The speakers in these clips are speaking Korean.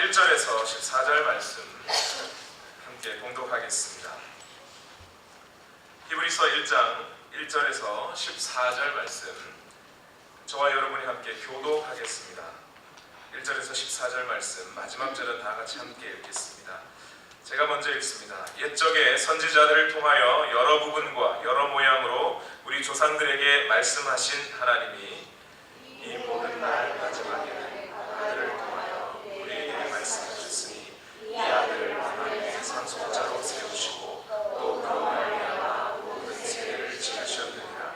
1절에서 14절 말씀 함께 봉독하겠습니다. 히브리서 1장 1절에서 14절 말씀 저와 여러분이 함께 교독하겠습니다. 1절에서 14절 말씀 마지막 절은 다 같이 함께 읽겠습니다. 제가 먼저 읽습니다. 옛적에 선지자들을 통하여 여러 부분과 여러 모양으로 우리 조상들에게 말씀하신 하나님이 이 모든 날 마지막에는 아들을 통하여 우리에게 말씀하셨으니 이 아들을 하나님의 상속자로 세우시고 또 그로 말미암아 모든 세계를 지으셨느니라.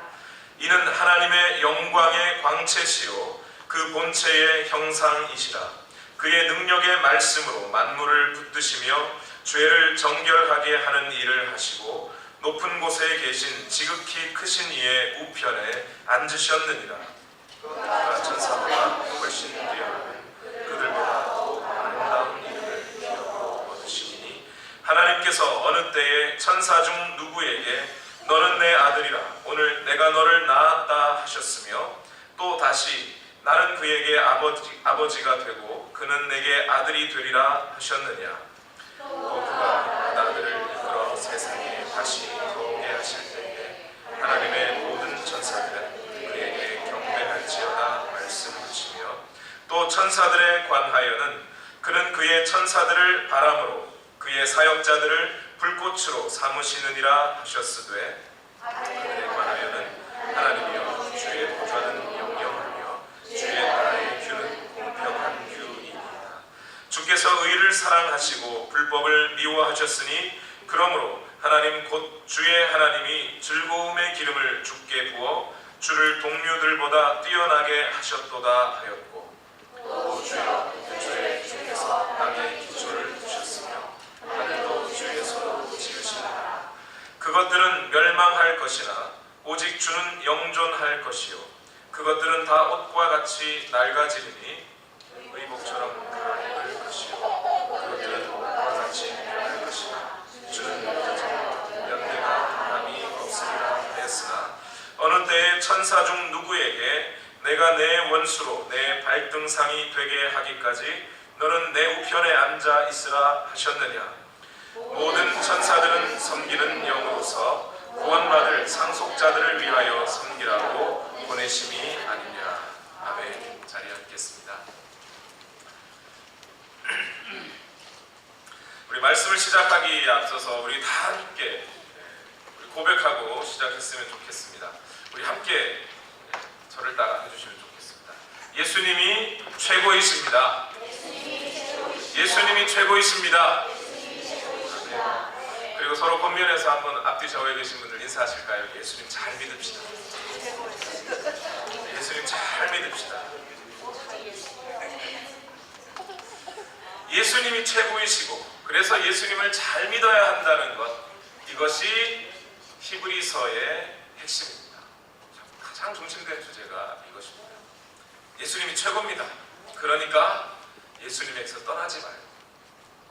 이는 하나님의 영광의 광채시요 그 본체의 형상이시라. 그의 능력의 말씀으로 만물을 붙드시며 죄를 정결하게 하는 일을 하시고 높은 곳에 계신 지극히 크신 이의 우편에 앉으셨느니라. 그가 천사보다 훨씬 뛰어나는 그들보다 더욱 아름다운 이름을 기업으로 얻으시니 하나님께서 어느 때에 천사 중 누구에게 너는 내 아들이라 오늘 내가 너를 낳았다 하셨으며 또 다시 나는 그에게 아버지가 되고 그는 내게 아들이 되리라 하셨느냐. 또 그가 아들을 이끌어 세상에 다시 들어오게 하실 때에 하나님의 모든 천사들은 그에게 경배할지어다 말씀하시며 또 천사들에 관하여는 그는 그의 천사들을 바람으로 그의 사역자들을 불꽃으로 삼으시느니라 하셨으되 그들에 관하여는 하나님이여 주의 보좌는 영영하며 주의 나라의 규는 공평한 규이니이다. 주께서 의를 사랑하시고 불법을 미워하셨으니 그러므로 하나님 곧 주의 하나님이 즐거움의 기름을 주께 부어 주를 동료들보다 뛰어나게 하셨도다 하였고 또 주여 주의 주께서 땅에 기초를 두셨으며 하늘도 주의 손으로 지으시니라. 그것들은 멸망할 것이나 오직 주는 영존할 것이요 그것들은 다 옷과 같이 낡아지리니 의복처럼 갈아입을 것이요 그것들은 옷과 같이 변할 것이나 주는 연대가 변함이 없으리라 했으나 어느 때에 천사 중 누구에게 내가 내 원수로 내 발등상이 되게 하기까지 너는 내 우편에 앉아 있으라 하셨느냐. 모든 천사들은 섬기는 영으로서 구원받을 상속자들을 위하여 섬기라고 보내심이 아니냐. 아멘. 자리에 앉겠습니다. 우리 말씀을 시작하기에 앞서서 우리 다 함께 고백하고 시작했으면 좋겠습니다. 우리 함께 저를 따라 해주시면 좋겠습니다. 예수님이 최고이십니다. 예수님이 최고이십니다. 네. 그리고 서로 겉면에서 한번 앞뒤 좌우에 계신 분들 인사하실까요? 예수님 잘 믿읍시다. 예수님 잘 믿읍시다. 예수님이 최고이시고 그래서 예수님을 잘 믿어야 한다는 것, 이것이 히브리서의 핵심입니다. 가장 중심된 주제가 이것입니다. 예수님이 최고입니다. 그러니까 예수님에게서 떠나지 말고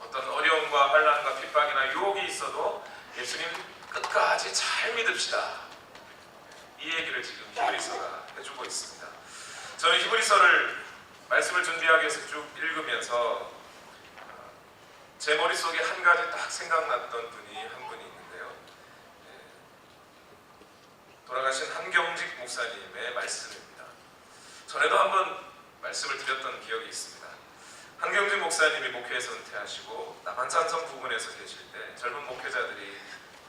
어떤 어려움과 환난과 핍박이나 유혹이 있어도 예수님 끝까지 잘 믿읍시다. 이 얘기를 지금 히브리서가 해주고 있습니다. 저는 히브리서를 말씀을 준비하기 위해서 쭉 읽으면서 제 머릿속에 한 가지 딱 생각났던 분이 한 분이 있는데요. 돌아가신 한경직 목사님의 말씀입니다. 전에도 한번 말씀을 드렸던 기억이 있습니다. 한경직 목사님이 목회에서 은퇴하시고 남한산성 부근에서 계실 때 젊은 목회자들이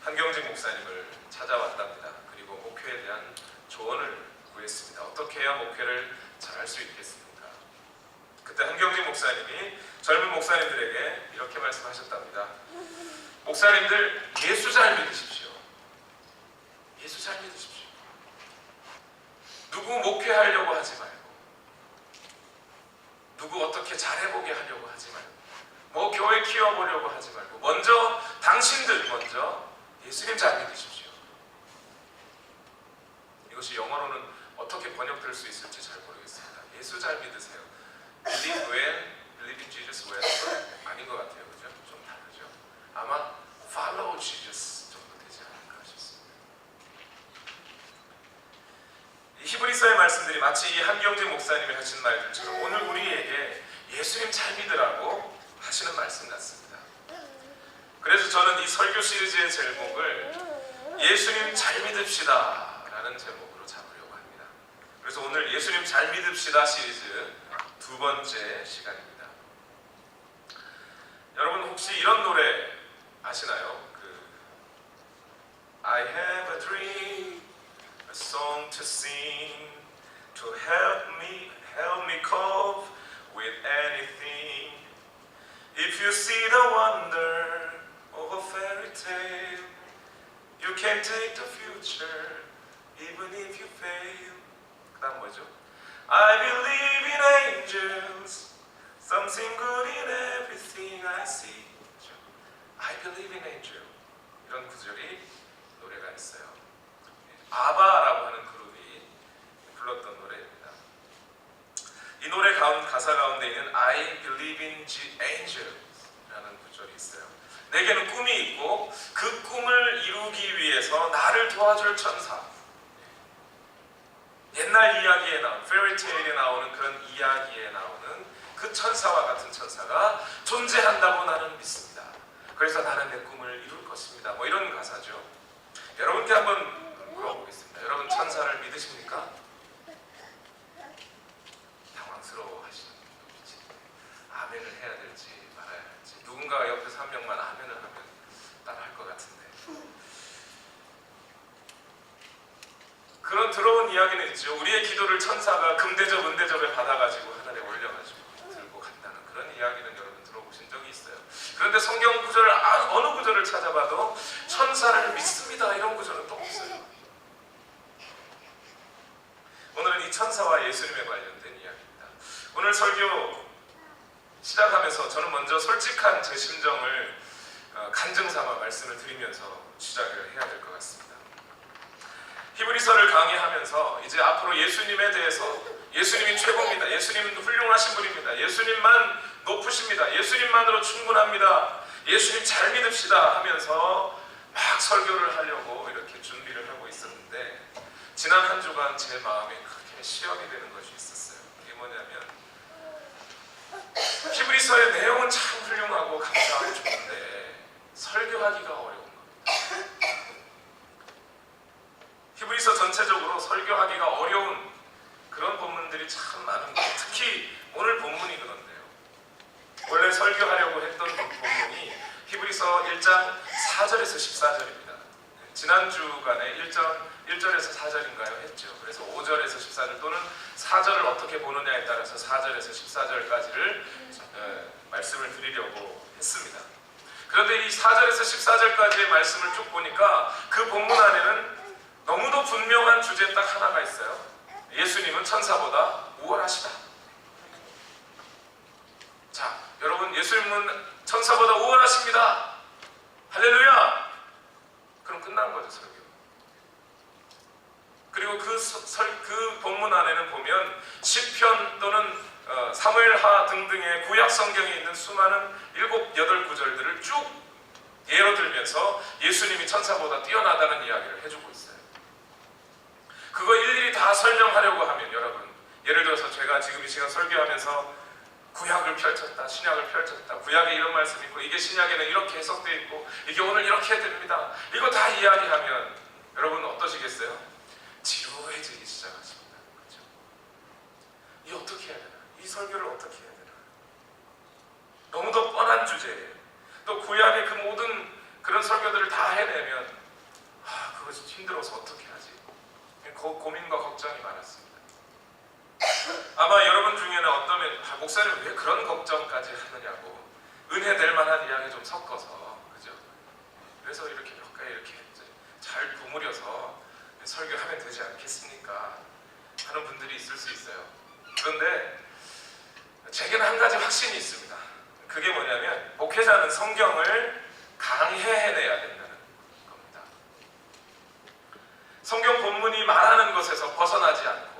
한경직 목사님을 찾아왔답니다. 그리고 목회에 대한 조언을 구했습니다. 어떻게 해야 목회를 잘할 수 있겠습니까? 그때 한경직 목사님이 젊은 목사님들에게 이렇게 말씀하셨답니다. 목사님들 예수 잘 믿으십시오. 예수 잘 믿으십시오. 누구 목회하려고 하지 말고 누구 어떻게 잘해보게 하려고 하지 말고 뭐 교회 키워보려고 하지 말고 먼저 당신들 먼저 예수님 잘 믿으십시오. 이것이 영어로는 어떻게 번역될 수 있을지 잘 모르겠습니다. 예수 잘 믿으세요. Believe when, believe in Jesus when 아닌 것 같아요. 그죠? 좀 다르죠? 아마 follow Jesus 정도 되지 않을까 싶습니다. 이 히브리서의 말씀들이 마치 이 한경직 목사님이 하신 말들처럼 오늘 우리에게 예수님 잘 믿으라고 이 설교 시리즈의 제목을 예수님 잘 믿읍시다 라는 제목으로 잡으려고 합니다. 그래서 오늘 예수님 잘 믿읍시다 시리즈 두 번째 시간입니다. 여러분 혹시 이런 노래 아시나요? I have a dream, a song to sing, to help me cope with anything. If you see the wonder of a fairy tale, you can take the future, even if you fail. 그 다음 뭐죠? I believe in angels, something good in everything I see. I believe in angels. 이런 구절이 노래가 있어요. 아바라고 하는 그룹이 불렀던 노래입니다. 이 노래 가사 가운데 있는 I believe in angels 라는 구절이 있어요. 내게는 꿈이 있고 그 꿈을 이루기 위해서 나를 도와줄 천사. 옛날 이야기에 나오는 페어리테일에 나오는 그런 이야기에 나오는 그 천사와 같은 천사가 존재한다고 나는 믿습니다. 그래서 나는 내 꿈을 이룰 것입니다. 뭐 이런 가사죠. 여러분께 한번 물어보겠습니다. 여러분 천사를 믿으십니까? 당황스러워 하시는 분이지. 아멘을 해야 될지 말아야 할지. 누군가가 옆에서 한 명만 아멘을 하면 따라할 것 같은데. 그런 더러운 이야기는 있죠. 우리의 기도를 천사가 금대접 은대접에 받아가지고 하늘에 올려가지고 들고 간다는 그런 이야기는 여러분 들어보신 적이 있어요. 그런데 성경 구절을 어느 구절을 찾아봐도 천사를 믿습니다 이런 구절은 또 없어요. 오늘은 이 천사와 예수님에 관련된 이야기입니다. 오늘 설교 시작하면서 저는 먼저 솔직한 제 심정을 간증 삼아 말씀을 드리면서 시작을 해야 될 것 같습니다. 히브리서를 강의하면서 이제 앞으로 예수님에 대해서 예수님이 최고입니다. 예수님은 훌륭하신 분입니다. 예수님만 높으십니다. 예수님만으로 충분합니다. 예수님 잘 믿읍시다 하면서 막 설교를 하려고 이렇게 준비를 하고 있었는데 지난 한 주간 제 마음에 크게 시험이 되는 것이 있었어요. 그게 뭐냐면 히브리서의 내용은 참 훌륭하고 감사하고 좋은데 설교하기가 어려운 겁니다. 히브리서 전체적으로 설교하기가 어려운 그런 본문들이 참 많은 거예요. 특히 오늘 본문이 그런데요. 원래 설교하려고 했던 본문이 히브리서 1장 4절에서 14절입니다. 지난 주간에 1절에서 4절인가요? 했죠. 그래서 5절에서 14절 또는 4절을 어떻게 보느냐에 따라서 4절에서 14절까지를 말씀을 드리려고 했습니다. 그런데 이 4절에서 14절까지의 말씀을 쭉 보니까 그 본문 안에는 너무도 분명한 주제 딱 하나가 있어요. 예수님은 천사보다 우월하시다. 자, 여러분 예수님은 천사보다 우월하십니다. 할렐루야! 그럼 끝난 거죠, 설교. 그리고 그 본문 안에는 보면 시편 또는 사무엘하 등등의 구약 성경에 있는 수많은 7, 8구절들을 쭉 예로 들면서 예수님이 천사보다 뛰어나다는 이야기를 해주고 있어요. 그거 일일이 다 설명하려고 하면 여러분, 예를 들어서 제가 지금 이 시간 설교하면서 구약을 펼쳤다, 신약을 펼쳤다, 구약에 이런 말씀이 있고 이게 신약에는 이렇게 해석되어 있고 이게 오늘 이렇게 됩니다. 이거 다 이야기하면 여러분 어떠시겠어요? 지루해지기 시작하십니다. 그렇죠? 이 어떻게 해야 되나? 이 설교를 어떻게 해야 되나? 너무도 뻔한 주제예요. 또 구약의 그 모든 그런 설교들을 다 해내면 그것이 힘들어서 어떻게 하지? 고민과 걱정이 많았습니다. 아마 여러분 중에는 어떠면 목사님 왜 그런 걱정까지 하느냐고 은혜 될 만한 이야기 좀 섞어서 그죠? 그래서 이렇게 몇 가지 이렇게 잘 구무려서 설교하면 되지 않겠습니까? 하는 분들이 있을 수 있어요. 그런데 제게는 한 가지 확신이 있습니다. 그게 뭐냐면 목회자는 성경을 강해해내야 된다는 겁니다. 성경 본문이 말하는 것에서 벗어나지 않고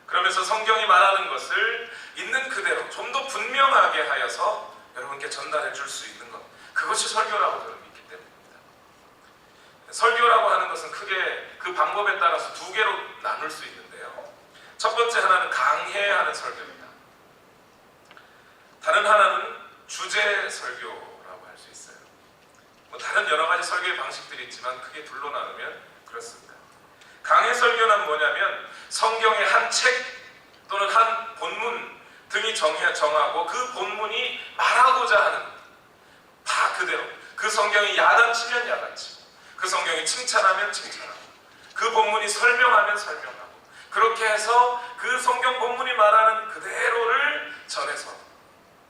그러면서 성경이 말하는 것을 있는 그대로 좀 더 분명하게 하여서 여러분께 전달해 줄 수 있는 것, 그것이 설교라고 저는 믿기 때문입니다. 설교라고 하는 것은 크게 그 방법에 따라서 두 개로 나눌 수 있는데요. 첫 번째 하나는 강해하는 설교입니다. 다른 하나는 주제 설교라고 할 수 있어요. 다른 여러 가지 설교의 방식들이 있지만 크게 둘로 나누면 그렇습니다. 강해 설교는 뭐냐면 성경의 한 책 또는 한 본문 등이 정하고 그 본문이 말하고자 하는 다 그대로, 그 성경이 야단치면 야단치고, 그 성경이 칭찬하면 칭찬하고, 그 본문이 설명하면 설명하고, 그렇게 해서 그 성경 본문이 말하는 그대로를 전해서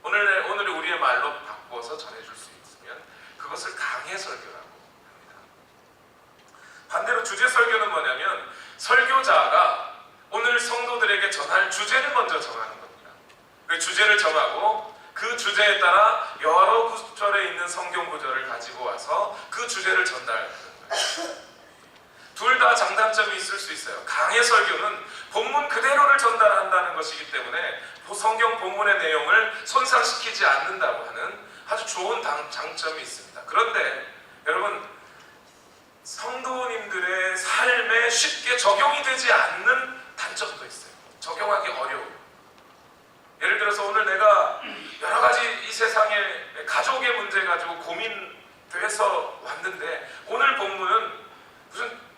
오늘 우리의 말로 바꿔서 전해줄 수 있으면 그것을 강해 설교라고 합니다. 반대로 주제 설교는 뭐냐면 설교자가 오늘 성도들에게 전할 주제를 먼저 정하는 겁니다. 그 주제를 정하고 그 주제에 따라 여러 구절에 있는 성경 구절을 가지고 와서 그 주제를 전달하는 거예요. 둘 다 장단점이 있을 수 있어요. 강해 설교는 본문 그대로를 전달한다는 것이기 때문에 성경 본문의 내용을 손상시키지 않는다고 하는 아주 좋은 장점이 있습니다. 그런데 여러분, 성도님들의 삶에 쉽게 적용이 되지 않는 단점도 있어요. 적용하기 어려워요. 예를 들어서 오늘 내가 여러 가지 이 세상의 가족의 문제 가지고 고민돼서 왔는데 오늘 본문은 무슨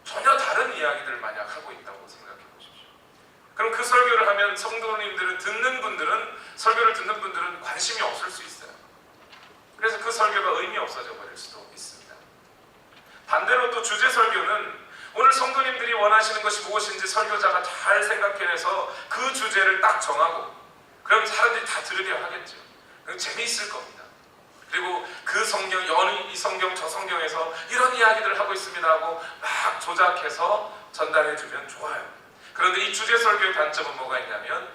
전혀 다른 이야기들을 만약 하고 있다고 생각해 보십시오. 그럼 그 설교를 하면 성도님들은 설교를 듣는 분들은 관심이 없을 수 있어요. 그래서 그 설교가 의미 없어져 버릴 수도 있습니다. 반대로 또 주제 설교는 오늘 성도님들이 원하시는 것이 무엇인지 설교자가 잘 생각해내서 그 주제를 딱 정하고, 그럼 사람들이 다 들으려 하겠죠. 재미있을 겁니다. 그리고 그 성경, 이 성경 저 성경에서 이런 이야기들을 하고 있습니다 하고 막 조작해서 전달해주면 좋아요. 그런데 이 주제 설교의 단점은 뭐가 있냐면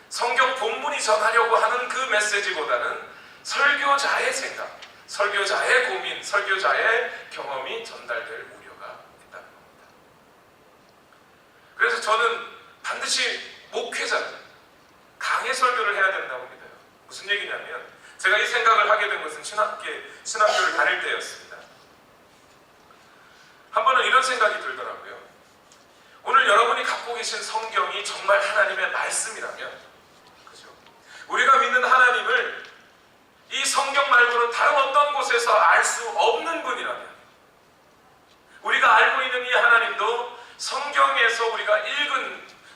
성경 본문이 전하려고 하는 그 메시지보다는 설교자의 생각, 설교자의 고민, 설교자의 경험이 전달될 우려가 있다는 겁니다. 그래서 저는 반드시 목회자는 강해 설교를 해야 된다고 믿어요. 무슨 얘기냐면 제가 이 생각을 하게 된 것은 신학교를 다닐 때였습니다. 한 번은 이런 생각이 들더라고요. 오늘 여러분이 갖고 계신 성경이 정말 하나님의 말씀이라면, 그죠? 우리가 믿는 하나님을 이 성경 말고는 다른 어떤 곳에서 알 수 없는 분이라면, 우리가 알고 있는 이 하나님도 성경에서 우리가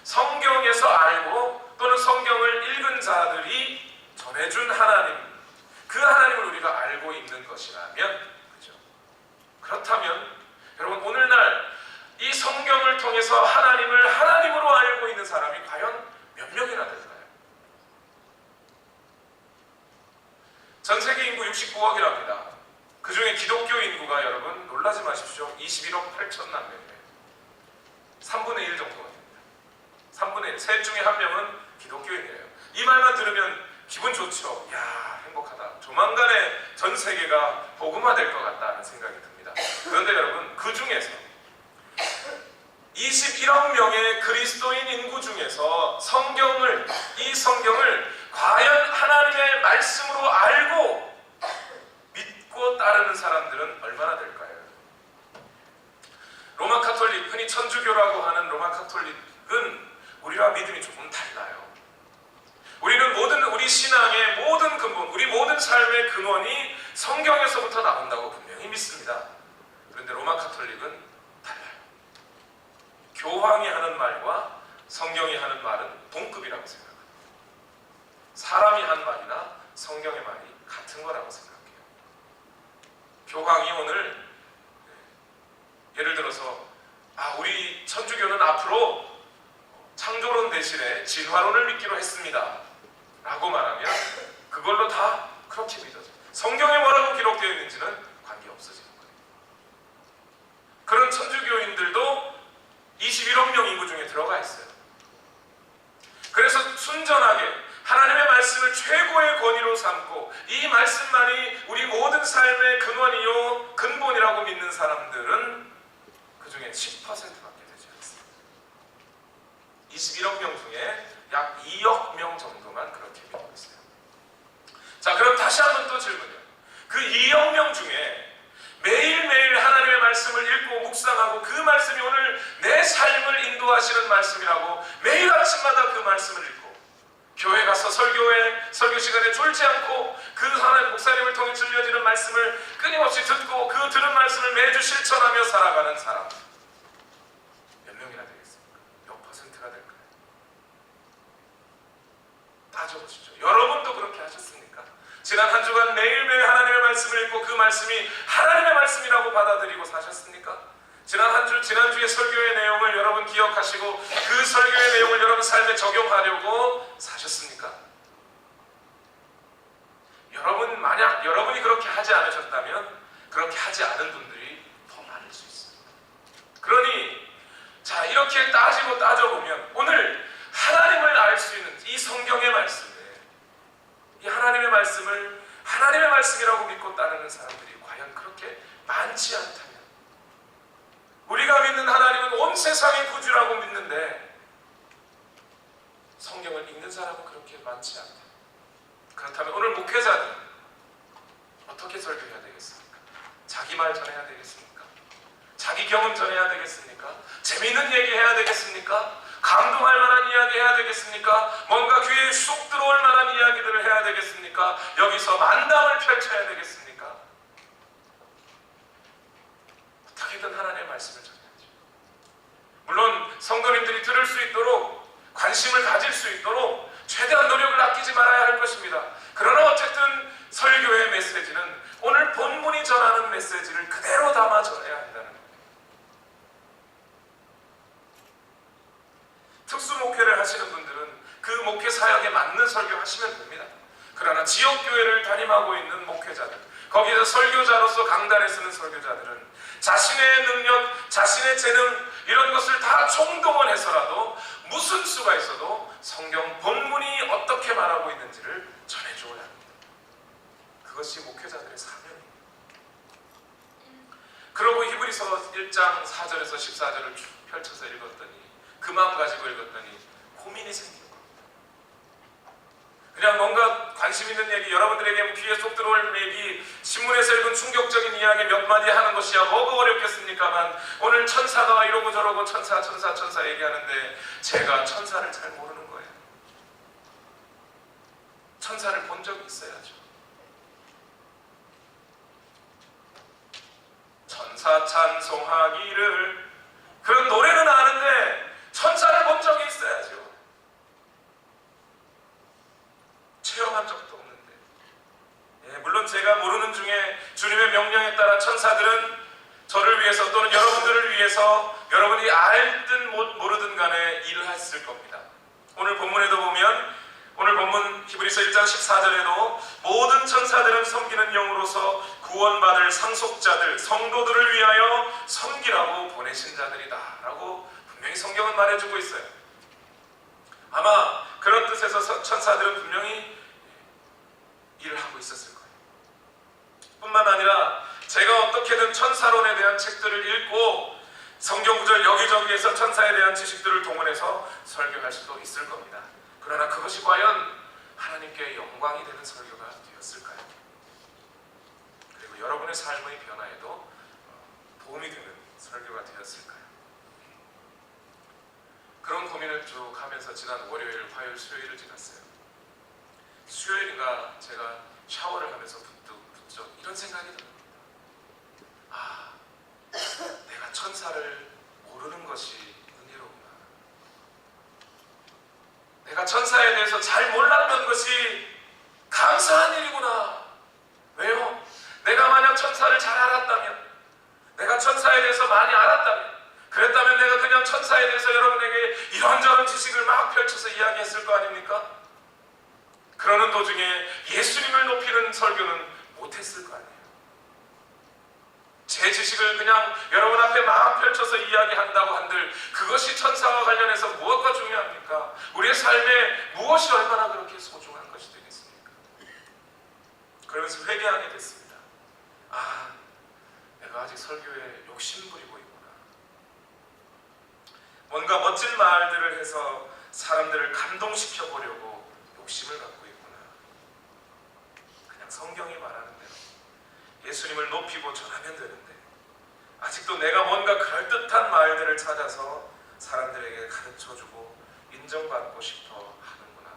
성경에서 알고 또는 성경을 읽은 자들이 전해준 하나님, 그 하나님을 우리가 알고 있는 것이라면, 그죠? 그렇다면 여러분, 오늘날 이 성경을 통해서 하나님을 하나님으로 알고 있는 사람이 과연 몇 명이나 될까요? 전 세계 인구 69억이랍니다. 그 중에 기독교 인구가, 여러분 놀라지 마십시오, 21억 8천만 명이에요. 3분의 1 정도가 됩니다. 3분의 1, 셋 중에 한 명은 기독교인이에요. 이 말만 들으면 기분 좋죠. 야, 행복하다. 조만간에 전 세계가 복음화될 것 같다는 생각이 듭니다. 그런데 여러분, 그 중에서 21억 명의 그리스도인 인구 중에서 이 성경을 과연 하나님의 말씀으로 알고 믿고 따르는 사람들은 얼마나 될까요? 로마 카톨릭, 흔히 천주교라고 하는 로마 카톨릭은 우리와 믿음이 조금 달라요. 우리는 우리 신앙의 모든 근본, 우리 모든 삶의 근원이 성경에서부터 나온다고 분명히 믿습니다. 그런데 로마 카톨릭은 달라요. 교황이 하는 말과 성경이 하는 말은 동급이라고 생각합니다. 사람이 한 말이나 성경의 말이 같은 거라고 생각해요. 교황이 오늘 예를 들어서 우리 천주교는 앞으로 창조론 대신에 진화론을 믿기로 했습니다 라고 말하면 그걸로 다 그렇게 믿어져요. 성경에 뭐라고 기록되어 있는지는 관계없어지는 거예요. 그런 천주교인들도 21억 명 인구 중에 들어가 있어요. 그래서 순전하게 하나님의 말씀을 최고의 권위로 삼고 이 말씀만이 우리 모든 삶의 근원이요 근본이라고 믿는 사람들은 그 중에 10%밖에 되지 않습니다. 21억 명 중에 약 2억 명 정도만 그렇게 믿고 있어요. 자, 그럼 다시 한번 또 질문이요. 그 2억 명 중에 매일매일 하나님의 말씀을 읽고 묵상하고 그 말씀이 오늘 내 삶을 인도하시는 말씀이라고 매일 아침마다 그 말씀을 읽고 교회 가서 설교 시간에 졸지 않고 그 하나님 목사님을 통해 들려지는 말씀을 끊임없이 듣고 그 들은 말씀을 매주 실천하며 살아가는 사람 몇 명이나 되겠습니까? 몇 퍼센트가 될까요? 따져보시죠. 여러분도 그렇게 하셨습니까? 지난 한 주간 매일매일 하나님의 말씀을 읽고 그 말씀이 하나님의 말씀이라고 받아들이고 사셨습니까? 지난 한 주, 지난주의 설교의 내용을 여러분 기억하시고 그 설교의 내용을 여러분 삶에 적용하려고 사셨습니까? 여러분, 만약 여러분이 그렇게 하지 않으셨다면 그렇게 하지 않은 분들이 더 많을 수 있어요. 그러니 자, 이렇게 따지고 따져보면 오늘 하나님을 알 수 있는 이 성경의 말씀에 이 하나님의 말씀을 하나님의 말씀이라고 믿고 따르는 사람들이 과연 그렇게 많지 않다면, 우리가 믿는 하나님은 온 세상의 구주라고 믿는데 성경을 읽는 사람은 그렇게 많지 않다. 그렇다면 오늘 목회자는 어떻게 설교해야 되겠습니까? 자기 말 전해야 되겠습니까? 자기 경험 전해야 되겠습니까? 재미있는 얘기 해야 되겠습니까? 감동할 만한 이야기 해야 되겠습니까? 뭔가 귀에 쏙 들어올 만한 이야기들을 해야 되겠습니까? 여기서 만담을 펼쳐야 되겠습니까? 어떻게든 하나님의 말씀을 전해야죠. 물론 성도님들이 들을 수 있도록, 관심을 가질 수 있도록 최대한 노력을 아끼지 말아야 할 것입니다. 그러나 어쨌든 설교의 메시지는 오늘 본문이 전하는 메시지를 그대로 담아 전해야 한다는 겁니다. 특수 목회를 하시는 분들은 그 목회 사역에 맞는 설교하시면 됩니다. 그러나 지역교회를 담임하고 있는 목회자들, 거기서 설교자로서 강단에 서는 설교자들은 자신의 능력, 자신의 재능 이런 것을 다 총동원해서라도 무슨 수가 있어도 성경 본문이 어떻게 말하고 있는지를 전해줘야 합니다. 그것이 목회자들의 사명입니다. 그러고 히브리서 1장 4절에서 14절을 쭉 펼쳐서 읽었더니, 그 마음 가지고 읽었더니 고민이 생기는 겁니다. 그냥 뭔가 관심 있는 얘기, 여러분들에게 귀에 쏙 들어올 얘기, 신문에서 읽은 충격적인 이야기 몇 마디 하는 것이야 뭐가 어렵겠습니까만, 오늘 천사가 이러고 저러고 천사 얘기하는데 제가 천사를 잘 모르는 거예요. 천사를 본 적이 있어야죠. 천사 찬송하기를, 그런 노래는 아는데 천사를 본 적이 있어야죠. 체험한 적도 없는데. 물론 제가 모르는 중에 주님의 명령에 따라 천사들은 저를 위해서 또는 여러분들을 위해서 여러분이 알든 모르든 간에 일을 했을 겁니다. 오늘 본문에도 보면, 오늘 본문 히브리서 1장 14절에도 모든 천사들은 섬기는 영으로서 구원받을 상속자들, 성도들을 위하여 섬기라고 보내신 자들이다 라고 분명히 성경은 말해주고 있어요. 아마 그런 뜻에서 천사들은 분명히 일을 하고 있었을 거예요. 뿐만 아니라 제가 어떻게든 천사론에 대한 책들을 읽고 성경 구절 여기저기에서 천사에 대한 지식들을 동원해서 설교할 수도 있을 겁니다. 그러나 그것이 과연 하나님께 영광이 되는 설교가 되었을까요? 그리고 여러분의 삶의 변화에도 도움이 되는 설교가 되었을까요? 그런 고민을 쭉 하면서 지난 월요일, 화요일, 수요일을 지났어요. 수요일인가 제가 샤워를 하면서 붙죠. 이런 생각이 듭니다. 아, 내가 천사를 모르는 것이 은혜로구나. 내가 천사에 대해서 잘 몰랐던 것이 감사한 일이구나. 왜요? 내가 만약 천사를 잘 알았다면, 내가 천사에 대해서 많이 알았다면, 그랬다면 내가 그냥 천사에 대해서 여러분에게 이런저런 지식을 막 펼쳐서 이야기했을 거 아닙니까? 그러는 도중에 예수님을 높이는 설교는 못했을 거 아니에요. 제 지식을 그냥 여러분 앞에 막 펼쳐서 이야기한다고 한들 그것이 천사와 관련해서 무엇과 중요합니까? 우리의 삶에 무엇이 얼마나 그렇게 소중한 것이 되겠습니까? 그러면서 회개하게 됐습니다. 아, 내가 아직 설교에 욕심 부리고 있구나. 뭔가 멋진 말들을 해서 사람들을 감동시켜 보려고 욕심을 갖고 있구나. 그냥 성경이 말하는 대로 예수님을 높이고 전하면 되는데 아직도 내가 뭔가 그럴듯한 말들을 찾아서 사람들에게 가르쳐주고 인정받고 싶어 하는구나.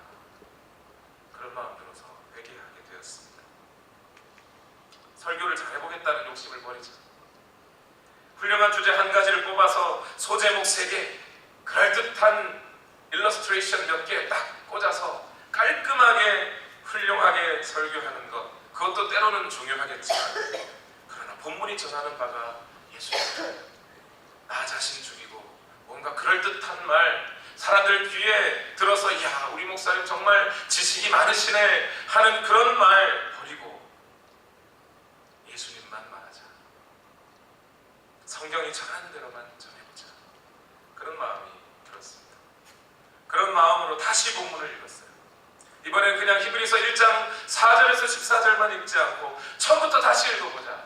그런 마음 들어서 회개하게 되었습니다. 공부를 잘해보겠다는 욕심을 버리자. 훌륭한 주제 한 가지를 뽑아서 소제목 3개, 그럴듯한 일러스트레이션 몇 개 딱 꽂아서 깔끔하게 훌륭하게 설교하는 것, 그것도 때로는 중요하겠지만, 그러나 본문이 전하는 바가 예수님입니다. 나 자신 죽이고 뭔가 그럴듯한 말, 사람들 귀에 들어서 야 우리 목사님 정말 지식이 많으시네 하는 그런 말 버리고 예수님만 말하자. 성경이 전하는 대로만 전해보자. 그런 마음이 들었습니다. 그런 마음으로 다시 본문을 읽었어요. 이번엔 그냥 히브리서 1장 4절에서 14절만 읽지 않고 처음부터 다시 읽어보자.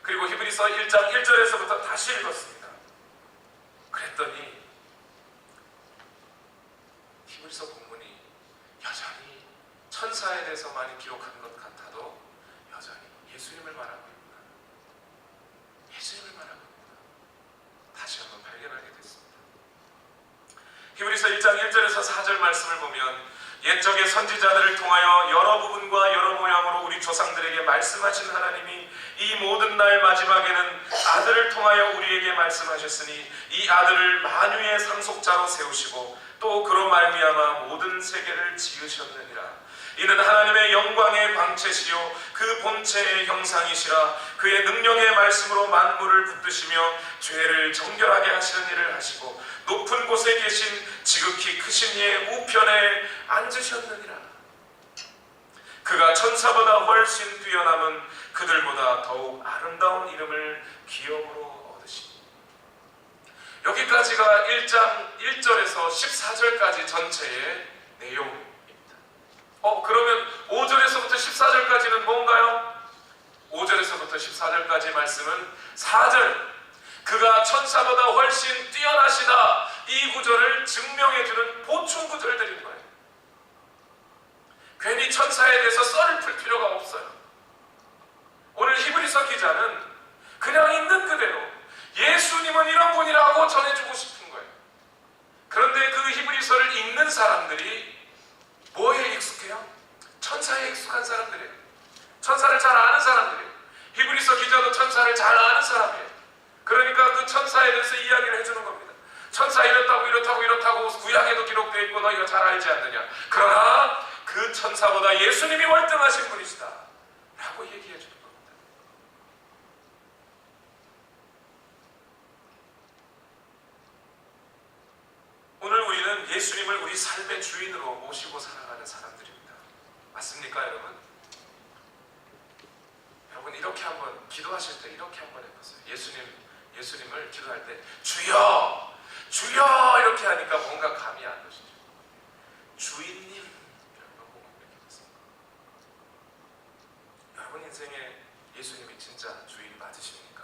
그리고 히브리서 1장 1절에서부터 다시 읽었습니다. 그랬더니 히브리서 본문이 여전히 천사에 대해서 많이 기록한 것 같아도 여전히 예수님을 말하고 있구나. 예수님을 말하고 있구나. 다시 한번 발견하게 됐습니다. 히브리서 1장 1절에서 4절 말씀을 보면 옛적의 선지자들을 통하여 여러 부분과 여러 모양으로 우리 조상들에게 말씀하신 하나님이 이 모든 날 마지막에는 아들을 통하여 우리에게 말씀하셨으니 이 아들을 만유의 상속자로 세우시고 또 그로 말미암아 모든 세계를 지으셨느니라. 이는 하나님의 영광의 광채시요 그 본체의 형상이시라. 그의 능력의 말씀으로 만물을 붙드시며 죄를 정결하게 하시는 일을 하시고 높은 곳에 계신 지극히 크신 이의 우편에 앉으셨느니라. 그가 천사보다 훨씬 뛰어남은 그들보다 더욱 아름다운 이름을 기업으로 얻으시니. 여기까지가 1장 1절에서 14절까지 전체의 내용입니다. 그러면 5절에서부터 14절까지는 뭔가요? 5절에서부터 14절까지 말씀은 4절, 그가 천사보다 훨씬 뛰어나시다, 이 구절을 증명해주는 보충 구절들인 거예요. 괜히 천사에 대해서 썰을 풀 필요가 없어요. 오늘 히브리서 기자는 그냥 있는 그대로 예수님은 이런 분이라고 전해주고 싶은 거예요. 그런데 그 히브리서를 읽는 사람들이 뭐에 익숙해요? 천사에 익숙한 사람들이에요. 천사를 잘 아는 사람들이에요. 히브리서 기자도 천사를 잘 아는 사람이에요. 그러니까 그 천사에 대해서 이야기를 해주는 겁니다. 천사 이렇다고 구약에도 기록되어 있고 너희가 잘 알지 않느냐. 그러나 그 천사보다 예수님이 월등하신 분이시다 라고 얘기해 주는 겁니다. 오늘 우리는 예수님을 우리 삶의 주인으로 모시고 살아가는 사람들입니다. 맞습니까 여러분? 여러분 이렇게 한번 기도하실 때 이렇게 한번 해보세요. 예수님을 기도할 때 주여! 주여! 이렇게 하니까 뭔가 감이 안 오시죠. 주인님 이런 거 보면 이렇게 됐습니다. 여러분 인생에 예수님이 진짜 주인 맞으십니까?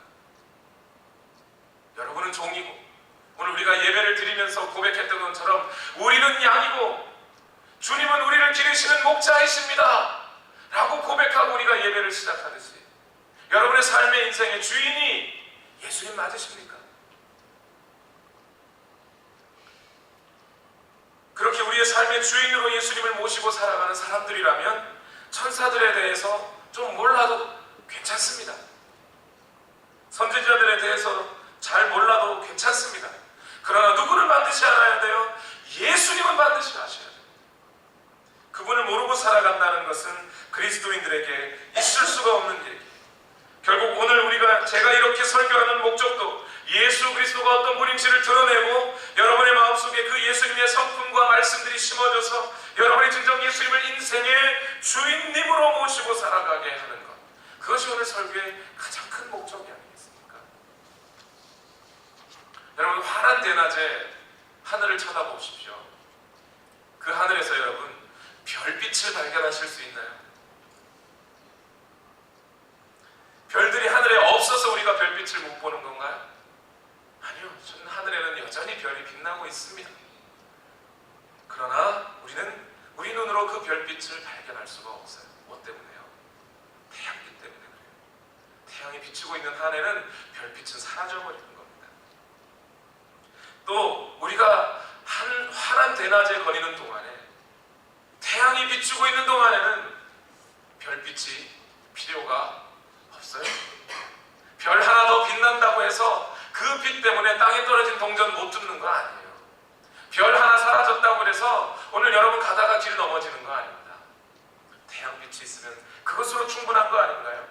여러분은 종이고 오늘 우리가 예배를 드리면서 고백했던 것처럼 우리는 양이고 주님은 우리를 기르시는 목자이십니다 라고 고백하고 우리가 예배를 시작하듯이 여러분의 삶의 인생의 주인이 예수님 맞으십니까? 그렇게 우리의 삶의 주인으로 예수님을 모시고 살아가는 사람들이라면 천사들에 대해서 좀 몰라도 괜찮습니다. 선지자들에 대해서 잘 몰라도 괜찮습니다. 그러나 누구를 반드시 알아야 돼요? 예수님은 반드시 아셔야 돼요. 그분을 모르고 살아간다는 것은 그리스도인들에게 있을 수가 없는 일이에요. 결국 오늘 제가 이렇게 설교하는 목적도 예수 그리스도가 어떤 분인지를 드러내고 여러분의 마음속에 그 예수님의 성품과 말씀들이 심어져서 여러분이 진정 예수님을 인생의 주인님으로 모시고 살아가게 하는 것, 그것이 오늘 설교의 가장 큰 목적이 아니겠습니까? 여러분 환한 대낮에 하늘을 쳐다보십시오. 그 하늘에서 여러분 별빛을 발견하실 수 있나요? 별들이 하늘에 없어서 우리가 별빛을 못 보는 건가요? 아니요. 전 하늘에는 여전히 별이 빛나고 있습니다. 그러나 우리 눈으로 그 별빛을 발견할 수가 없어요. 뭐 때문에요? 태양빛 때문에 그래요. 태양이 비추고 있는 한에는 별빛은 사라져버리는 겁니다. 또 우리가 환한 대낮에 거리는 동안에 태양이 비추고 있는 동안에는 별빛이 필요가 없어요. 별 하나 더 빛난다고 해서 그 빛 때문에 땅에 떨어진 동전 못 줍는 거 아니에요. 별 하나 사라졌다고 해서 오늘 여러분 가다가 길 넘어지는 거 아닙니다. 태양빛이 있으면 그것으로 충분한 거 아닌가요?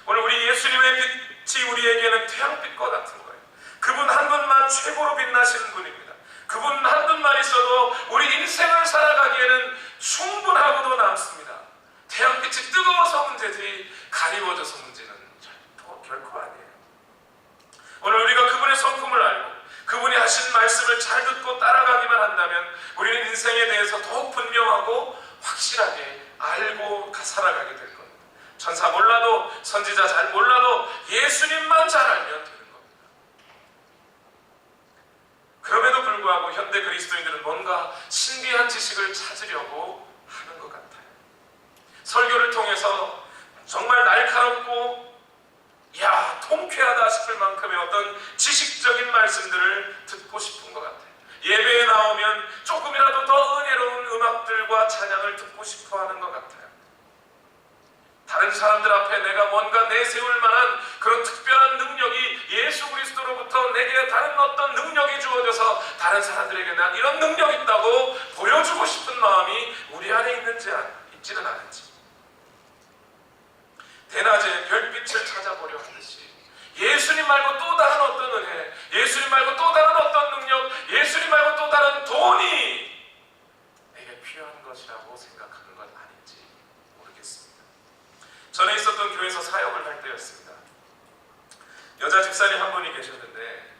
오늘 우리 예수님의 빛이 우리에게는 태양빛과 같은 거예요. 그분 한 분만 최고로 빛나시는 분입니다. 그분 한 분만 있어도 우리 인생을 살아가기에는 충분하고도 남습니다. 태양빛이 뜨거워서 문제지 가리워져서 문제는 결코 아니에요. 오늘 우리가 그분의 성품을 알고 그분이 하신 말씀을 잘 듣고 따라가기만 한다면 우리는 인생에 대해서 더욱 분명하고 확실하게 알고 살아가게 될 겁니다. 천사 몰라도 선지자 잘 몰라도 예수님만 잘 알면 되는 겁니다. 그럼에도 불구하고 현대 그리스도인들은 뭔가 신비한 지식을 찾으려고 하는 것 같아요. 설교를 통해서 정말 날카롭고 통쾌하다 싶을 만큼의 어떤 지식적인 말씀들을 듣고 싶은 것 같아요. 예배에 나오면 조금이라도 더 은혜로운 음악들과 찬양을 듣고 싶어 하는 것 같아요. 다른 사람들 앞에 내가 뭔가 내세울 만한 그런 특별한 능력이 예수 그리스도로부터 내게 다른 어떤 능력이 주어져서 다른 사람들에게 난 이런 능력이 있다고 보여주고 싶은 마음이 우리 안에 있지는 않은지, 대낮에 별빛을 찾아보려 하듯이 예수님 말고 또 다른 어떤 은혜, 예수님 말고 또 다른 어떤 능력, 예수님 말고 또 다른 돈이 내게 필요한 것이라고 생각하는 건 아닌지 모르겠습니다. 전에 있었던 교회에서 사역을 할 때였습니다. 여자 집사님 한 분이 계셨는데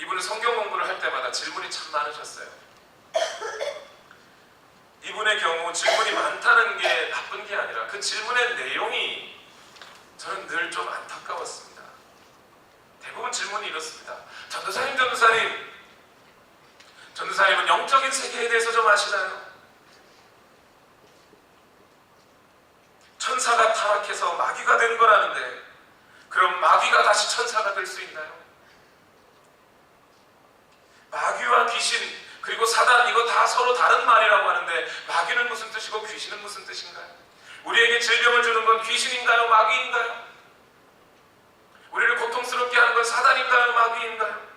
이분은 성경 공부를 할 때마다 질문이 참 많으셨어요. 이분의 경우 질문이 많다는 게 나쁜 게 아니라 그 질문의 내용이 저는 늘 좀 안타까웠습니다. 대부분 질문이 이렇습니다. 전도사님은 영적인 세계에 대해서 좀 아시나요? 천사가 타락해서 마귀가 된 거라는데 그럼 마귀가 다시 천사가 될 수 있나요? 마귀와 귀신 그리고 사단 이거 다 서로 다른 말이라고 하는데 마귀는 무슨 뜻이고 귀신은 무슨 뜻인가요? 우리에게 질병을 주는 건 귀신인가요? 마귀인가요? 우리를 고통스럽게 하는 건 사단인가요? 마귀인가요?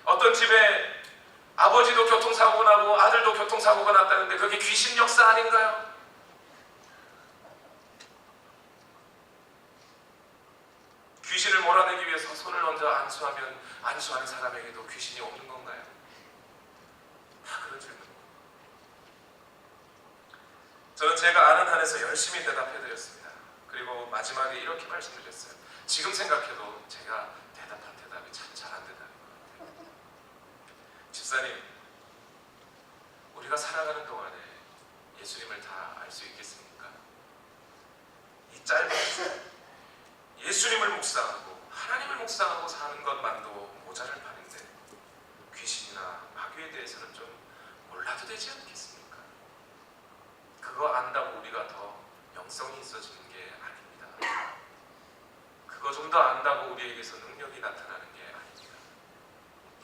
어떤 집에 아버지도 교통사고가 나고 아들도 교통사고가 났다는데 그게 귀신 역사 아닌가요? 귀신을 몰아내기 위해서 손을 먼저 안수하면 안수하는 사람에게도 귀신이 오는 건가요? 다 그런 질문. 저는 제가 아는 한에서 열심히 대답해드렸습니다. 그리고 마지막에 이렇게 말씀드렸어요. 지금 생각해도 제가 대답한 대답이 참 잘한 대답인 것 같아요. 집사님, 우리가 살아가는 동안에 예수님을 다 알 수 있겠습니까? 이 짧은 시간 예수님을 묵상하고 하나님을 묵상하고 사는 것만도 모자랄 판인데 귀신이나 마귀에 대해서는 좀 몰라도 되지 않겠습니까? 그거 안다고 우리가 더 영성이 있어지는 게 아닙니다. 그거 좀 더 안다고 우리에게서 능력이 나타나는 게 아닙니다.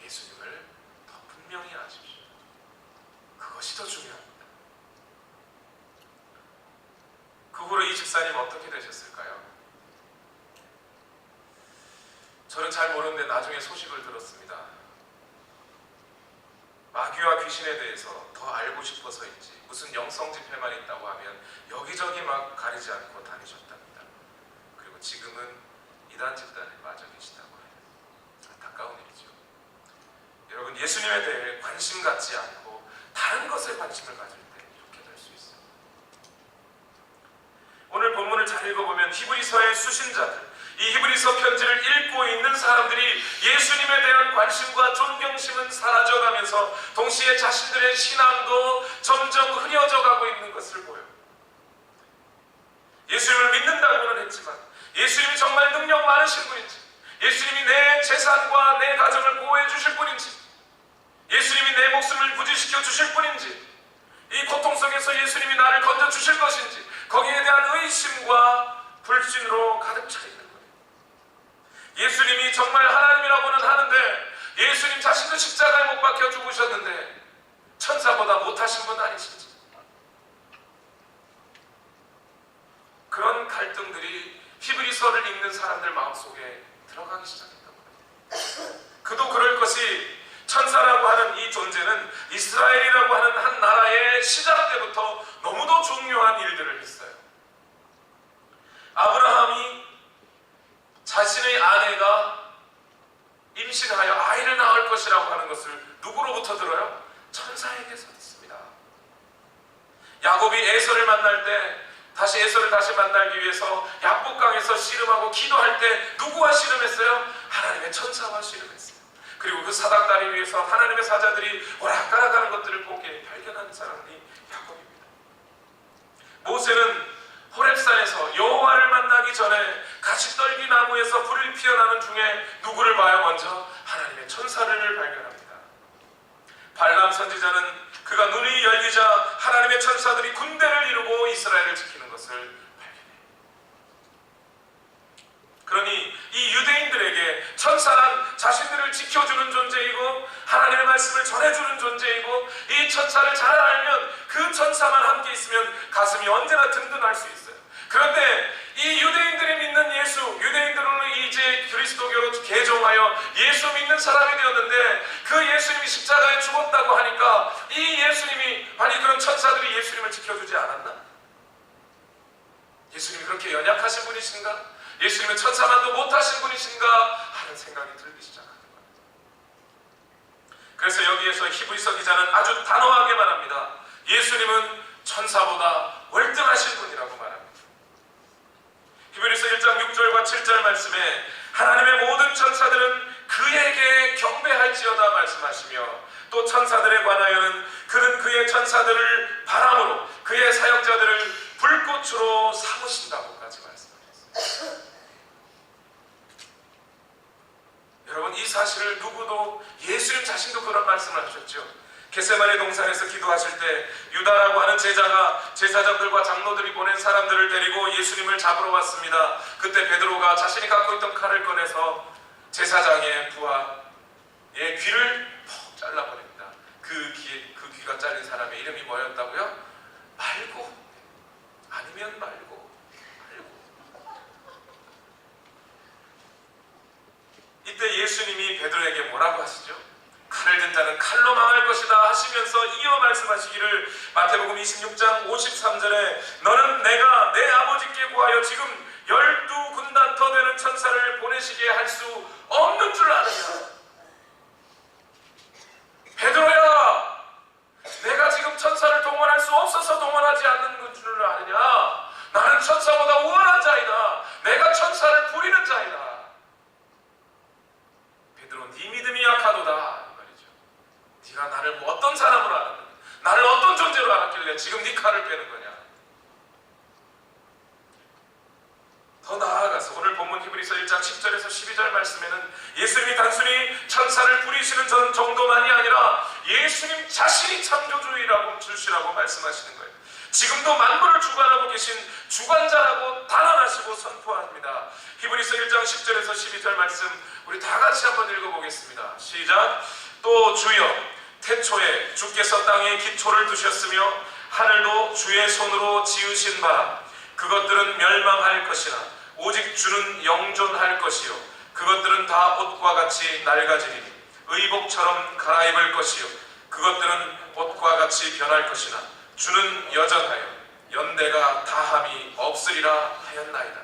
예수님을 더 분명히 아십시오. 그것이 더 중요합니다. 그 후로 이 집사님 어떻게 되셨을까요? 저는 잘 모르는데 나중에 소식을 들었습니다. 마귀와 귀신에 대해서 더 알고 싶어서인지 무슨 영성 집회만 있다고 하면 여기저기 막 가리지 않고 다니셨답니다. 그리고 지금은 이단 집단에 빠져 계시다고 해요. 안타까운 일이죠. 여러분, 예수님에 대해 관심 갖지 않고 다른 것에 관심을 가질 때 이렇게 될 수 있어요. 오늘 본문을 잘 읽어보면 히브리서의 수신자들, 이 히브리서 편지를 읽고 있는 사람들이 예수님에 대한 관심과 존경심은 사라져가면서 동시에 자신들의 신앙도 점점 흐려져 가고 있는 것을 보여요. 예수님을 믿는다고는 했지만 예수님이 정말 능력 많으신 분인지, 예수님이 내 재산과 내 가정을 보호해 주실 분인지, 예수님이 내 목숨을 부지시켜 주실 분인지, 이 고통 속에서 예수님이 나를 건져 주실 것인지, 거기에 대한 의심과 불신으로 가득 차 있는 거예요. 예수님이 정말 하나님이라고는 하는데 예수님 자신도 십자가에 못 박혀 죽으셨는데 천사보다 못하신 분 아니신지, 그런 갈등들이 히브리서를 읽는 사람들 마음속에 들어가기 시작했던 거예요. 그도 그럴 것이 천사라고 하는 이 존재는 이스라엘이라고 하는 한 나라의 시작 때부터 너무도 중요한 일들을 했어요. 아브라함이 자신의 아내가 임신하여 아이를 낳을 것이라고 하는 것을 누구로부터 들어요? 천사에게서 듣습니다. 야곱이 에서를 만날 때 에서를 다시 만나기 위해서 약복강에서 씨름하고 기도할 때 누구와 씨름했어요? 하나님의 천사와 씨름했어요. 그리고 그 사닥다리 위에서 하나님의 사자들이 오락가락하는 것들을 보게 발견한 사람이 야곱입니다. 모세는 호렙산에서 여호와를 만나기 전에 가시떨기 나무에서 불을 피어나는 중에 누구를 봐요? 먼저 하나님의 천사를 발견합니다. 발람 선지자는 그가 눈이 열리자 하나님의 천사들이 군대를 이루고 이스라엘을 지키는 것을 발견해요. 그러니 이 유대인들에게 천사란 자신들을 지켜주는 존재이고 하나님의 말씀을 전해주는 존재이고 이 천사를 잘 알면 그 천사만 함께 있으면 가슴이 언제나 든든할 수 있어요. 그런데 이 유대인들이 믿는 예수, 유대인들로 이제 그리스도교로 개종하여 예수 믿는 사람이 되었는데 그 예수님이 십자가에 죽었다고 하니까 이 예수님이, 아니 그런 천사들이 예수님을 지켜주지 않았나? 예수님이 그렇게 연약하신 분이신가? 예수님은 천사만도 못하신 분이신가? 하는 생각이 들기 시작하는 거예요. 그래서 여기에서 히브리서 기자는 아주 단호하게 말합니다. 예수님은 천사보다 월등하신 분이라고 말합니다. 히브리서 1장 6절과 7절 말씀에 하나님의 모든 천사들은 그에게 경배할지어다 말씀하시며 또 천사들에 관하여는 그는 그의 천사들을 바람으로 그의 사역자들을 불꽃으로 삼으신다고까지 말씀하셨습니다. 여러분, 이 사실을 누구도, 예수님 자신도 그런 말씀을 하셨죠. 겟세마네 동산에서 기도하실 때 유다라고 하는 제자가 제사장들과 장로들이 보낸 사람들을 데리고 예수님을 잡으러 왔습니다. 그때 베드로가 자신이 갖고 있던 칼을 꺼내서 제사장의 부하의 귀를 퍽 잘라버립니다. 그 귀가 잘린 사람의 이름이 뭐였다고요? 말고, 아니면 말고. 이때 예수님이 베드로에게 뭐라고 하시죠? 칼을 든 자는 칼로 망할 것이다 하시면서 이어 말씀하시기를 마태복음 26장 53절에 너는 내가 내 아버지께 구하여 지금 12군단 더 되는 천사를 보내시게 할 수 없는 줄 아느냐? 베드로야, 내가 지금 천사를 동원할 수 없어서 동원하지 않는 줄 아느냐? 나는 천사보다 우월한 자이다. 내가 천사를 부리는 자이다. 베드로, 네 믿음이 약하도다 이 말이죠. 네가 나를 어떤 사람으로 알았느냐? 나를 어떤 존재로 알았길래 지금 네 칼을 빼는 거냐? 더 나아가서 오늘 본문 히브리서 1장 10절에서 12절 말씀에는 예수님이 단순히 천사를 부리시는 정도만이 아니라 예수님 자신이 창조주의라고 주시라고 말씀하시는 거예요. 지금도 만물을 주관하고 계신 주관자라고 단언하시고 선포합니다. 히브리서 1장 10절에서 12절 말씀 우리 다 같이 한번 읽어보겠습니다. 시작. 또 주여, 태초에 주께서 땅에 기초를 두셨으며 하늘도 주의 손으로 지으신 바 그것들은 멸망할 것이나 오직 주는 영존할 것이요 그것들은 다 옷과 같이 낡아지리니 의복처럼 갈아입을 것이요 그것들은 옷과 같이 변할 것이나 주는 여전하여 연대가 다함이 없으리라 하였나이다.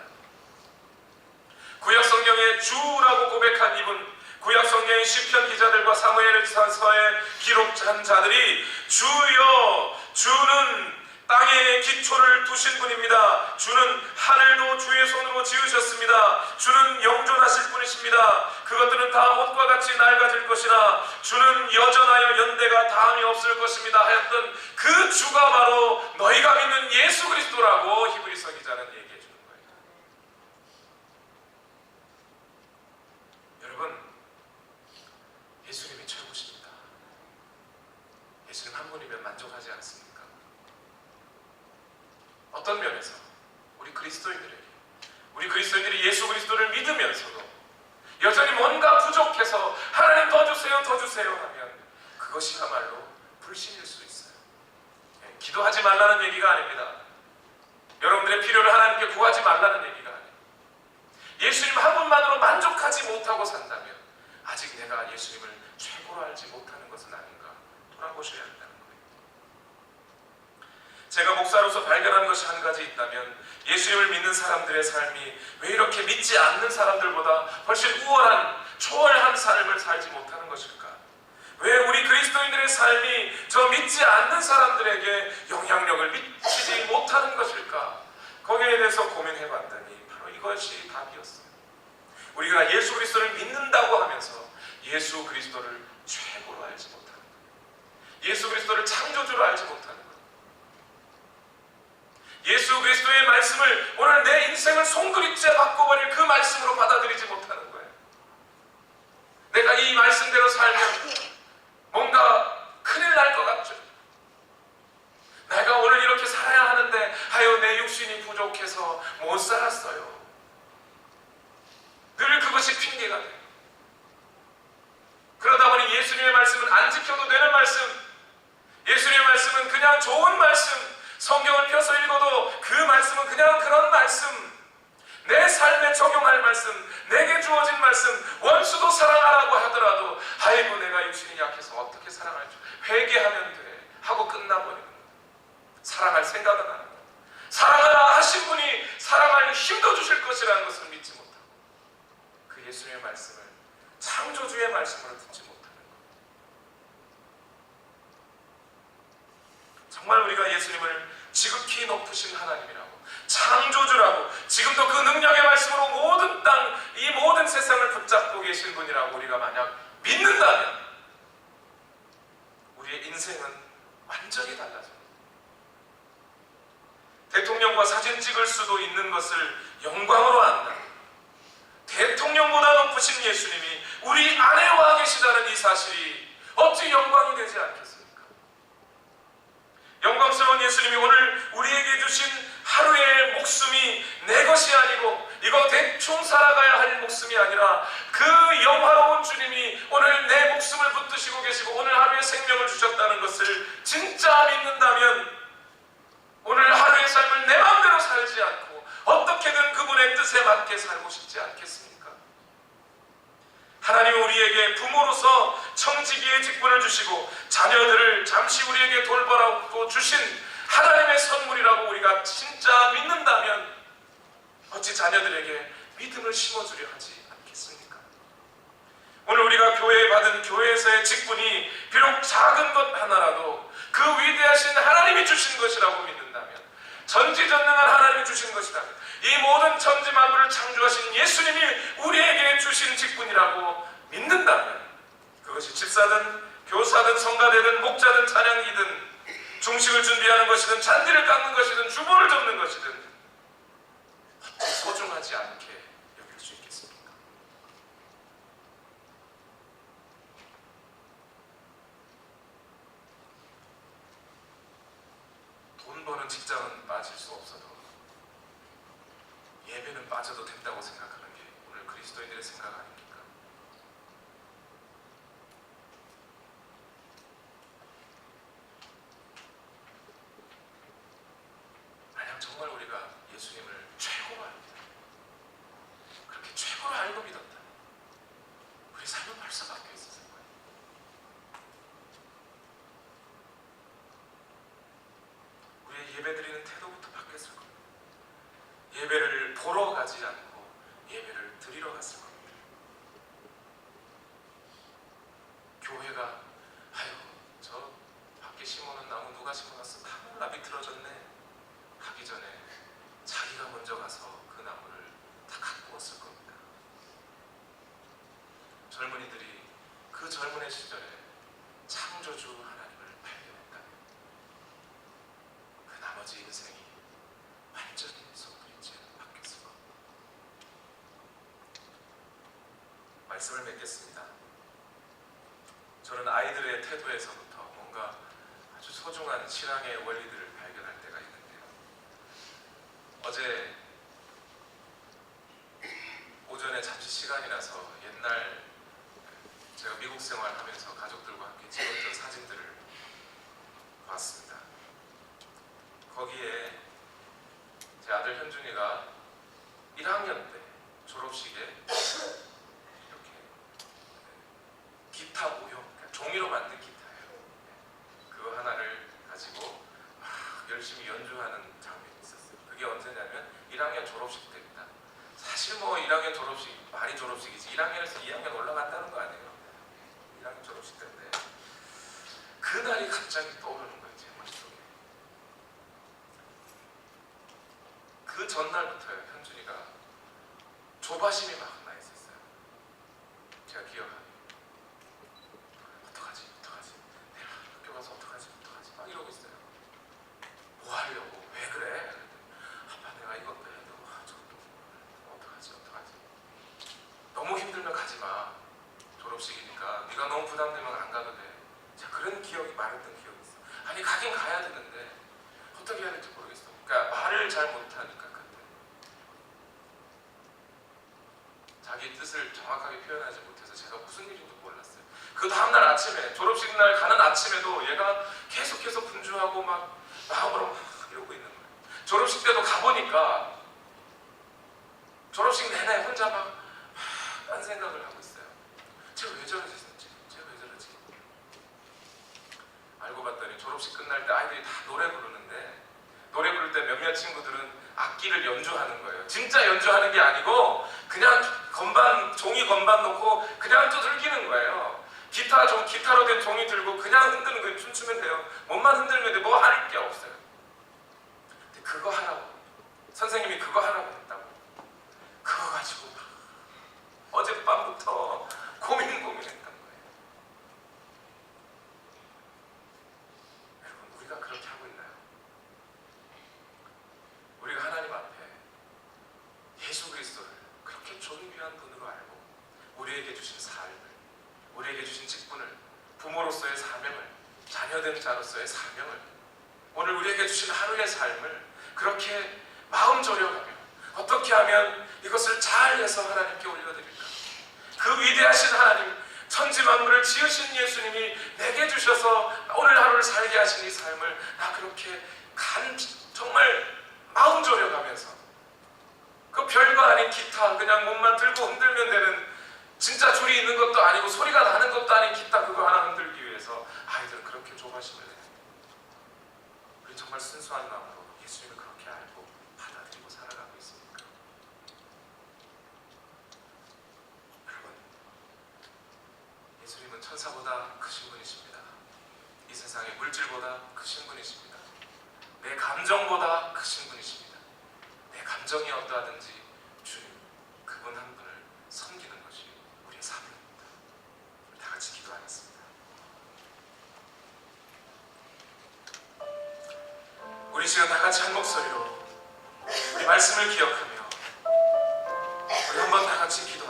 구약성경에 주라고 고백한 이분, 구약성경의 시편 기자들과 사무엘서에 기록한 자들이 주여, 주는 땅에 기초를 두신 분입니다. 주는 하늘도 주의 손으로 지으셨습니다. 주는 영존하실 분이십니다. 그것들은 다 옷과 같이 낡아질 것이나 주는 여전하여 연대가 다함이 없을 것입니다 하였던 그 주가 바로 너희가 믿는 예수 그리스도라고 히브리서 기자는 얘기해 주는 거예요. 여러분, 예수님이 최고십니다. 예수님 한 분이면 만족하지 않습니까? 어떤 면에서 우리 그리스도인들이 예수 그리스도를 믿으면서도 여전히 뭔가 부족해서 하나님 더 주세요 하면 그것이야말로 불신일 수 있어요. 기도하지 말라는 얘기가 아닙니다. 여러분들의 필요를 하나님께 구하지 말라는 얘기가 아닙니다. 그것만으로 만족하지 못하고 산다면 아직 내가 예수님을 최고로 알지 못하는 것은 아닌가 돌아보셔야 한다는 거예요. 제가 목사로서 발견한 것이 한 가지 있다면 예수님을 믿는 사람들의 삶이 왜 이렇게 믿지 않는 사람들보다 훨씬 우월한 초월한 삶을 살지 못하는 것일까? 왜 우리 그리스도인들의 삶이 저 믿지 않는 사람들에게 영향력을 미치지 못하는 것일까? 거기에 대해서 고민해 봤더니 바로 이것이 답이었어요. 우리가 예수 그리스도를 믿는다고 하면서 예수 그리스도를 최고로 알지 못하는 것, 예수 그리스도를 창조주로 알지 못하는 것, 예수 그리스도의 말씀을 오늘 내 인생을 송두리째 바꿔버릴 그 말씀으로 받아들이지 못하는 거예요. 내가 이 말씀대로 살면 뭔가 큰일 날 것 같죠. 내가 오늘 이렇게 살아야 하는데 아유 내 육신이 부족해서 못 살았어요. 늘 그것이 핑계가 돼요. 그러다 보니 예수님의 말씀은 안 지켜도 되는 말씀, 예수님의 말씀은 그냥 좋은 말씀, 성경을 펴서 읽어도 그 말씀은 그냥 그런 말씀, 내 삶에 적용할 말씀, 내게 주어진 말씀, 원수도 사랑하라고 하더라도 아이고 내가 육신이 약해서 어떻게 사랑할 줄 회개하면 돼 하고 끝나버리는 거예요. 사랑할 생각은 안 합니다. 사랑하라 하신 분이 사랑할 힘도 주실 것이라는 것을 믿지 못하고 그 예수님의 말씀을 창조주의 말씀으로 듣지 못하는 거예요. 정말 우리가 예수님을 지극히 높으신 하나님이라고, 창조주라고, 지금도 그 능력의 말씀으로 모든 땅, 이 모든 세상을 붙잡고 계신 분이라고 우리가 만약 믿는다면 우리의 인생은 완전히 달라져요. 대통령과 사진 찍을 수도 있는 것을 영광으로 안다. 대통령보다 높으신 예수님이 우리 안에 와 계시다는 이 사실이 어찌 영광이 되지 않겠습니까? 영광스러운 예수님이 오늘 우리에게 주신 하루의 목숨이 내 것이 아니고 이거 대충 살아가야 할 목숨이 아니라 그 영화로운 주님이 오늘 내 목숨을 붙드시고 계시고 오늘 하루의 생명을 주셨다는 것을 진짜 믿는다면 오늘 하루의 삶을 내 마음대로 살지 않고 어떻게든 그분의 뜻에 맞게 살고 싶지 않겠습니까? 하나님은 우리에게 부모로서 청지기의 직분을 주시고 자녀들을 잠시 우리에게 돌보라고 주신 하나님의 선물이라고 우리가 진짜 믿는다면 어찌 자녀들에게 믿음을 심어주려 하지 않겠습니까? 오늘 우리가 교회에 받은 교회에서의 직분이 비록 작은 것 하나라도 그 위대하신 하나님이 주신 것이라고 믿는다면, 전지전능한 하나님이 주신 것이라면, 이 모든 천지 만물을 창조하신 예수님이 우리에게 주신 직분이라고 믿는다면 그것이 집사든 교사든 성가대든 목자든 찬양이든 중식을 준비하는 것이든 잔디를 깎는 것이든 주보를 접는 것이든 어떻게 소중하지 않게 여길 수 있겠습니까? 돈 버는 직장은 빠질 수 없어도 예배는 빠져도 된다고 생각하는 게 오늘 그리스도인들의 생각 아닙니까? 만약 정말 우리가 예수님을 최고로 알고 그렇게 최고로 알고 믿었다, 우리 삶은 벌써 바뀌어 있었을 거예요. 우리의 예배드리는 태도부터 바뀌었을 겁니다. 예배를 보러 가지 않고 예배를 드리러 갔을 겁니다. 교회가 아유 저 밖에 심어놓은 나무 누가 심어놨어? 다 몰라 비틀어졌네 하기 전에 자기가 먼저 가서 그 나무를 다 갖고 왔을 겁니다. 젊은이들이 그 젊은의 시절에 창조주 하나님을 발견했다면 그 나머지 인생이 완전히 속도리째 바뀌었을 겁니다. 말씀을 맺겠습니다. 저는 아이들의 태도에서부터 뭔가 아주 소중한 신앙의 원리들을 발견할 때가 있는데요. 어제 오전에 잠시 시간이 나서 옛날 제가 미국 생활하면서 가족들과 함께 찍었던 사진들을 봤습니다. 거기에 제 아들 현준이가 1학년 때 졸업식에 졸업식 때입니다. 사실 뭐 1학년 졸업식, 말이 졸업식이지 1학년에서 2학년 올라간다는 거 아니에요. 1학년 졸업식 때인데 그날이 갑자기 떠오르는 거예요. 제 머릿속에. 그 전날부터요. 현준이가 조바심이 막 나 있었어요. 제가 기억하기에. 어떡하지? 내가 학교 가서 어떡하지? 막 이러고 있어요. 뭐 하려고? 왜 그래? 아빠 내가 이것 때 저것도 어떡하지? 너무 힘들면 가지 마. 졸업식이니까 네가 너무 부담되면 안 가도 돼. 제가 그런 기억이 말했던 기억이 있어. 아니 가긴 가야 되는데 어떻게 해야 될지 모르겠어. 그러니까 말을 잘 못하니까 그때 자기 뜻을 정확하게 표현하지 못해서 제가 무슨 일인지 몰랐어요. 그 다음날 아침에 졸업식 날 가는 아침에도 얘가 계속해서 분주하고 막 마음으로 막 이러고 있는 거예요. 졸업식 때도 가보니까 졸업식 내내 혼자 막 딴 생각을 하고 있어요. 제가 왜 저러지? 알고 봤더니 졸업식 끝날 때 아이들이 다 노래 부르는데 노래 부를 때 몇몇 친구들은 악기를 연주하는 거예요. 진짜 연주하는 게 아니고 그냥 건반, 종이 건반 놓고 그냥 두들기는 거예요. 기타로 된 종이 들고 그냥 흔드는 거예요. 춤추면 돼요. 몸만 흔들면 돼. 뭐 할 게 없어요. 근데 그거 하라고 선생님이 그거 하라고 했다고. 그거 가지고 어젯밤부터 고민했던 거예요. 여러분 우리가 그렇게 하고 있나요? 우리가 하나님 앞에 예수 그리스도를 그렇게 존귀한 분으로 알고 우리에게 주신 삶을, 우리에게 주신 직분을, 부모로서의 사명을, 자녀된 자로서의 사명을, 오늘 우리에게 주신 하루의 삶을 그렇게 마음 졸여가며 어떻게 하면 이것을 잘해서 하나님께 올려드릴까? 그 위대하신 하나님, 천지 만물을 지으신 예수님이 내게 주셔서 오늘 하루를 살게 하신 이 삶을 나 그렇게 정말 마음 졸여가면서 그 별거 아닌 기타 그냥 몸만 들고 흔들면 되는 진짜 줄이 있는 것도 아니고 소리가 나는 것도 아닌 기타 그거 하나 흔들기 위해서 아이들은 그렇게 조바심을 해요. 우리 정말 순수한 마음으로 예수님을 그렇게 알고 받아들이고 살아가고 있습니까? 여러분, 예수님은 천사보다 크신 분이십니다. 이 세상의 물질보다 크신 분이십니다. 내 감정보다 크신 분이십니다. 내 감정이 어떠하든지 주님, 그분 한 분을 섬기는 것이 우리의 사명입니다. 다 같이 기도하겠습니다. 우리 지금 다 같이 한 목소리로 우리 말씀을 기억하며 우리 한번 다 같이 기도